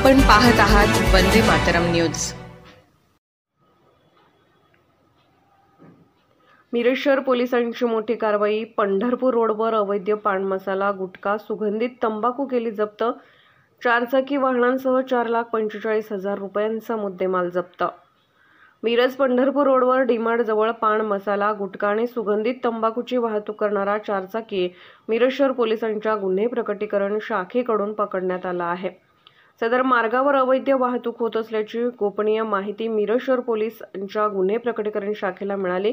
आपण पाहत आहात वंदे मातरम न्यूज। मिरज शहर पोलिसांची मोठी कारवाई। पंढरपूर रोडवर अवैध पान मसाला, गुटखा, सुगंधित तंबाखू केली जप्त। 4 चाकी वाहनांसह 4,45,000 रुपयांचा मुद्देमाल जप्त। मिरज पंढरपूर रोडवर डीमार्ट जवळ पान मसाला, गुटखा आणि सुगंधित तंबाखूची वाहतूक करणारा 4 चाकी मिरज शहर पोलिसांच्या गुन्हे प्रकटीकरण शाखेकडून पकडण्यात आला आहे। सदर मार्गावर अवैध वाहतूक होत असल्याची गोपनीय माहिती मिरज शहर पोलिसांच्या गुन्हे प्रकटीकरण शाखेला मिळाली।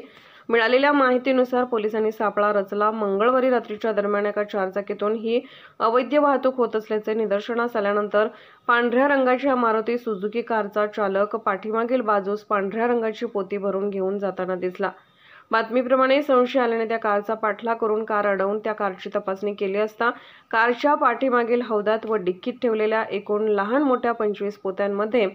मिळालेल्या माहितीनुसार पोलिसांनी सापळा रचला। मंगळवारी रात्रीच्या दरम्यान एका 4 चाकीतून ही अवैध वाहतूक होत असल्याचे निदर्शनास आल्यानंतर पांढऱ्या रंगाच्या मारुती सुझुकी कारचा चालक पाठीमागील बाजूस पांढऱ्या रंगाची पोती भरून घेऊन जाताना दिसला। बातमीप्रमाणे संशय आल्याने त्या कारचा पाठलाग करून कार अडवून त्या कारची तपासणी केली असता कारच्या पाठीमागील हौदात व डिक्कीत ठेवलेल्या एकूण लहान मोठ्या 25 पोत्यांमध्ये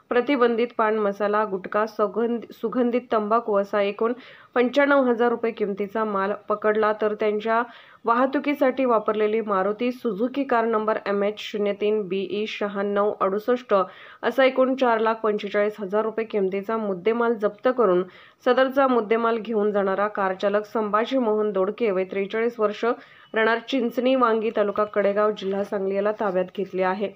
प्रतिबंधित पान मसाला, गुटखा, सुगंधित तंबाखू असा एकूण 95,000 रुपये किमतीचा माल पकडला। तर त्यांच्या वाहतुकीसाठी वापरलेली Maruti Suzuki car number MH03BE 9668 असा एकूण 4,45,000 रुपये किमतीचा मुद्देमाल जप्त करून सदरचा मुद्देमाल घेऊन जाणारा कार चालक संभाजी मोहन दोडके वय 43 वर्ष, राहणार चिंचणी, वांगी, तालुका कडेगाव, जिल्हा सांगली याला ताब्यात घेतले आहे।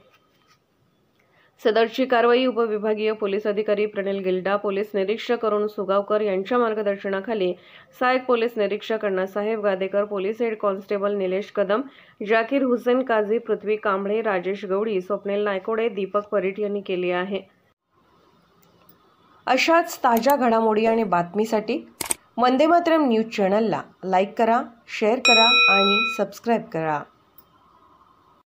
सदरची कारवाई उपविभागीय पोलीस अधिकारी प्रणिल गिल्डा, पोलीस निरीक्षक अरुण सुगावकर यांच्या मार्गदर्शनाखाली सहाय्यक पोलीस निरीक्षक Annasaheb Gadekar, police head constable Nilesh Kadam, Zakir Hussain Kazi, Prithvi Kamble, Rajesh Gawadi, Swapnil Naikode, Deepak Parit यांनी केली आहे। अशाच ताज्या घडामोडी आणि बातमीसाठी वंदे मातरम न्यूज चॅनलला लाईक करा, शेअर करा आणि सबस्क्राईब करा।